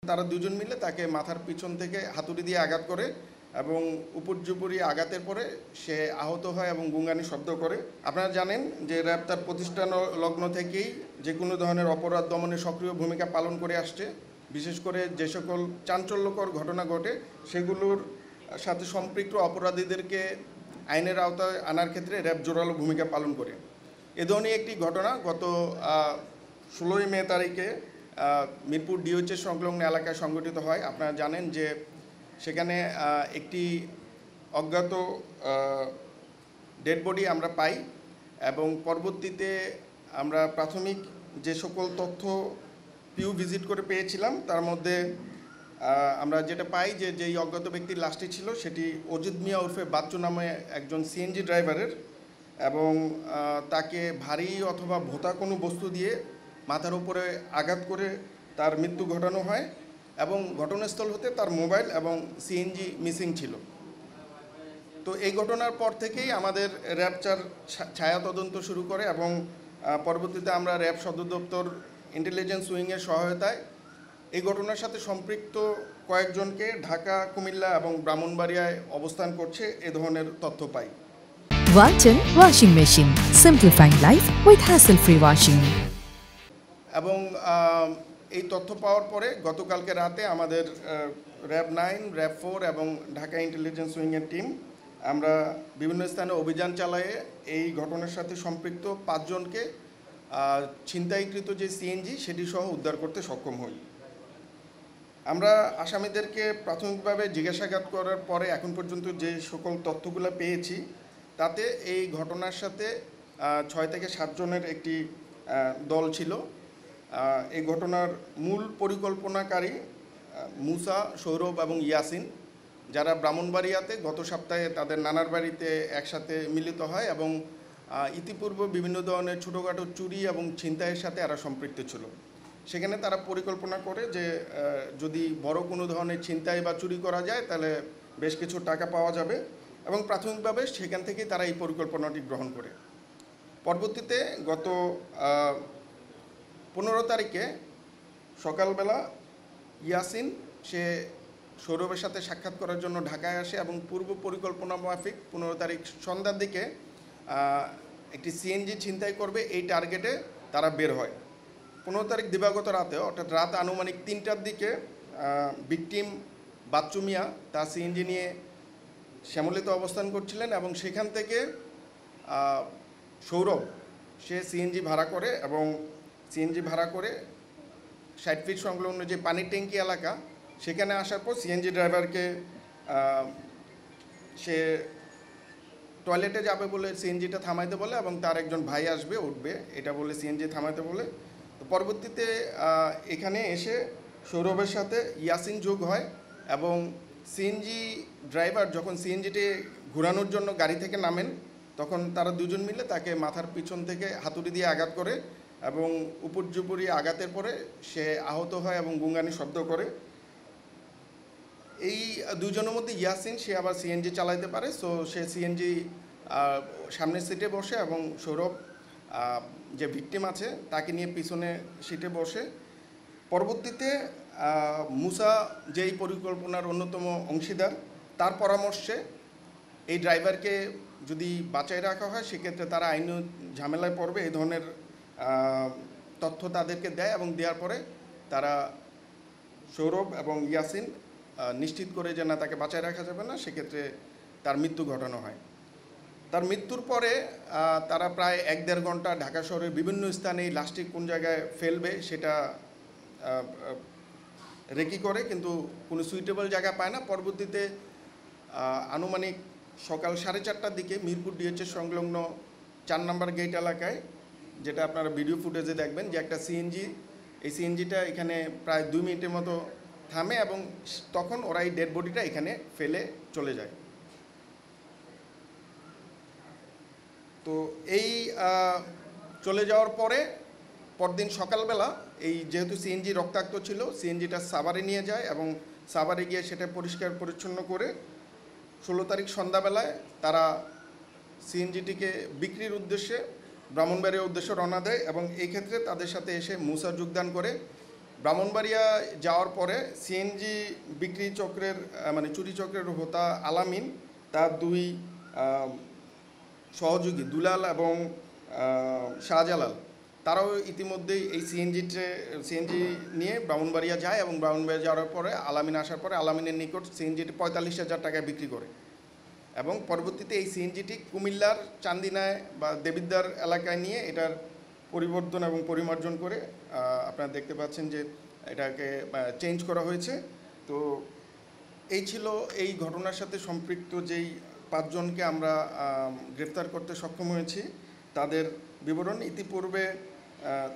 তারা দুজন মিলে তাকে মাথার পিছন থেকে হাতুড়ি দিয়ে আঘাত করে এবং উপর্যুপরি আঘাতের পরে সে আহত হয় এবং গুঙ্গানি শব্দ করে। আপনারা জানেন যে র্যাব তার প্রতিষ্ঠান লগ্ন থেকেই যে কোনো ধরনের অপরাধ দমনে সক্রিয় ভূমিকা পালন করে আসছে। বিশেষ করে যে সকল চাঞ্চল্যকর ঘটনা ঘটে সেগুলোর সাথে সম্পৃক্ত অপরাধীদেরকে আইনের আওতায় আনার ক্ষেত্রে র্যাব জোরালো ভূমিকা পালন করে। এ ধরনের একটি ঘটনা গত 16ই মে তারিখে মিরপুর ডিওএইচএস সংলগ্ন এলাকায় সংঘটিত হয়। আপনারা জানেন যে সেখানে একটি অজ্ঞাত ডেড বডি আমরা পাই এবং পরবর্তীতে আমরা প্রাথমিক যে সকল তথ্য পিউ ভিজিট করে পেয়েছিলাম তার মধ্যে আমরা যেটা পাই যে যেই অজ্ঞাত ব্যক্তির লাশটি ছিল সেটি অজিত মিয়া উর্ফে বাচ্চু নামে একজন সিএনজি ড্রাইভারের এবং তাকে ভারী অথবা ভোঁতা কোনো বস্তু দিয়ে মাথার উপরে আঘাত করে তার মৃত্যু ঘটানো হয় এবং ঘটনাস্থল হতে তার মোবাইল এবং সিএনজি মিসিং ছিল। তো এই ঘটনার পর থেকেই আমাদের র্যাব 4 ছায়া তদন্ত শুরু করে এবং পরবর্তীতে আমরা র্যাব সদর দপ্তর ইন্টেলিজেন্স উইংয়ের সহায়তায় এই ঘটনার সাথে সম্পৃক্ত কয়েকজনকে ঢাকা, কুমিল্লা এবং ব্রাহ্মণবাড়িয়ায় অবস্থান করছে এ ধরনের তথ্য পাই। Walton Washing Machine, simplifying life with hassle-free washing. এবং এই তথ্য পাওয়ার পরে গতকালকে রাতে আমাদের র্যাব 9, র্যাব 4 এবং ঢাকা ইন্টেলিজেন্স উইংয়ের টিম আমরা বিভিন্ন স্থানে অভিযান চালায়ে এই ঘটনার সাথে সম্পৃক্ত 5 জনকে ছিনতাইকৃত যে সিএনজি সেটি সহ উদ্ধার করতে সক্ষম হই। আমরা আসামিদেরকে প্রাথমিকভাবে জিজ্ঞাসাবাদ করার পরে এখন পর্যন্ত যে সকল তথ্যগুলো পেয়েছি তাতে এই ঘটনার সাথে 6 থেকে 7 জনের একটি দল ছিল। এই ঘটনার মূল পরিকল্পনাকারী মুসা, সৌরভ এবং ইয়াসিন, যারা ব্রাহ্মণবাড়িয়াতে গত সপ্তাহে তাদের নানার বাড়িতে একসাথে মিলিত হয় এবং ইতিপূর্বে বিভিন্ন ধরনের ছোটোখাটো চুরি এবং ছিনতাইয়ের সাথে এরা সম্পৃক্ত ছিল। সেখানে তারা পরিকল্পনা করে যে যদি বড় কোনো ধরনের ছিনতাই বা চুরি করা যায় তাহলে বেশ কিছু টাকা পাওয়া যাবে এবং প্রাথমিকভাবে সেখান থেকেই তারা এই পরিকল্পনাটি গ্রহণ করে। পরবর্তীতে গত 15 তারিখে সকালবেলা ইয়াসিন সে সৌরভের সাথে সাক্ষাৎ করার জন্য ঢাকায় আসে এবং পূর্ব পরিকল্পনা মাফিক 15 তারিখ সন্ধ্যার দিকে একটি সিএনজি ছিনতাই করবে এই টার্গেটে তারা বের হয়। 15 তারিখ দিবাগত রাতে অর্থাৎ রাত আনুমানিক 3টার দিকে ভিকটিম বাচ্চু মিয়া তার সিএনজি নিয়ে শ্যামলীতে অবস্থান করছিলেন এবং সেখান থেকে সৌরভ সে সিএনজি ভাড়া করে এবং সিএনজি ভাড়া করে 60 ফিট সংলগ্ন যে পানির ট্যাঙ্কি এলাকা সেখানে আসার পর সিএনজি ড্রাইভারকে সে টয়লেটে যাবে বলে সিএনজিটা থামাইতে বলে এবং তার একজন ভাই আসবে উঠবে এটা বলে সিএনজি থামাইতে বলে। তো পরবর্তীতে এখানে এসে সৌরভের সাথে ইয়াসিন যোগ হয় এবং সিএনজি ড্রাইভার যখন সিএনজিটি ঘোরানোর জন্য গাড়ি থেকে নামেন তখন তারা দুজন মিলে তাকে মাথার পিছন থেকে হাতুড়ি দিয়ে আঘাত করে এবং উপর্যুপরি আঘাতের পরে সে আহত হয় এবং গুঙ্গানি শব্দ করে। এই দুজনের মধ্যে ইয়াসিন সে আবার সিএনজি চালাইতে পারে, সো সে সিএনজি সামনের সিটে বসে এবং সৌরভ যে ভিকটিম আছে তাকে নিয়ে পিছনে সিটে বসে। পরবর্তীতে মুসা যেই পরিকল্পনার অন্যতম অংশীদার তার পরামর্শে এই ড্রাইভারকে যদি বাঁচাই রাখা হয় সেক্ষেত্রে তারা আইন ঝামেলায় পড়বে এই ধরনের তথ্য তাদেরকে দেয় এবং দেওয়ার পরে তারা সৌরভ এবং ইয়াসিন নিশ্চিত করে যে না তাকে বাঁচায় রাখা যাবে না, সেক্ষেত্রে তার মৃত্যু ঘটানো হয়। তার মৃত্যুর পরে তারা প্রায় 1-1.5 ঘন্টা ঢাকা শহরের বিভিন্ন স্থানে এই লাশটি কোন জায়গায় ফেলবে সেটা রেকি করে কিন্তু কোনো সুইটেবল জায়গা পায় না। পরবর্তীতে আনুমানিক সকাল 4:30টার দিকে মিরপুর ডিএইচএস সংলগ্ন 4 নম্বর গেট এলাকায়, যেটা আপনারা ভিডিও ফুটেজে দেখবেন, যে একটা সিএনজি, এই সিএনজিটা এখানে প্রায় 2 মিনিটের মতো থামে এবং তখন ওরা এই ডেড বডিটা এখানে ফেলে চলে যায়। তো এই চলে যাওয়ার পরে পরদিন সকালবেলা এই যেহেতু সিএনজি রক্তাক্ত ছিল সিএনজিটা সাভারে নিয়ে যায় এবং সাভারে গিয়ে সেটা পরিষ্কার পরিচ্ছন্ন করে 16 তারিখ সন্ধ্যাবেলায় তারা সিএনজিটিকে বিক্রির উদ্দেশ্যে ব্রাহ্মণবাড়িয়ার উদ্দেশ্যে রওনা দেয় এবং এই ক্ষেত্রে তাদের সাথে এসে মুসা যোগদান করে ব্রাহ্মণবাড়িয়া যাওয়ার পরে সিএনজি বিক্রি চক্রের মানে চুরি চক্রের হোতা আলামিন তার দুই সহযোগী দুলাল এবং শাহজালাল তারাও ইতিমধ্যেই এই সিএনজি নিয়ে ব্রাহ্মণবাড়িয়া যায় এবং ব্রাহ্মণবাড়িয়া যাওয়ার পরে আলামিন আসার পরে আলামিনের নিকট সিএনজিটি 45,000 টাকায় বিক্রি করে এবং পরবর্তীতে এই সিএনজিটি কুমিল্লার চান্দিনায় বা দেবিদ্বার এলাকায় নিয়ে এটার পরিবর্তন এবং পরিমার্জন করে আপনারা দেখতে পাচ্ছেন যে এটাকে চেঞ্জ করা হয়েছে। তো এই ছিল এই ঘটনার সাথে সম্পৃক্ত যেই 5 জনকে আমরা গ্রেফতার করতে সক্ষম হয়েছি তাদের বিবরণ। ইতিপূর্বে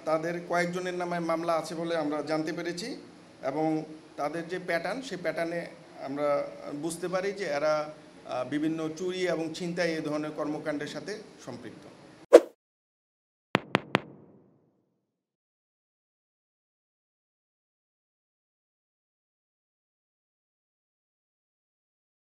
তাদের কয়েকজনের নামে মামলা আছে বলে আমরা জানতে পেরেছি এবং তাদের যে প্যাটার্ন সেই প্যাটার্নে আমরা বুঝতে পারি যে এরা বিভিন্ন চুরি এবং ছিনতাই এই ধরনের কর্মকাণ্ডের সাথে সম্পৃক্ত।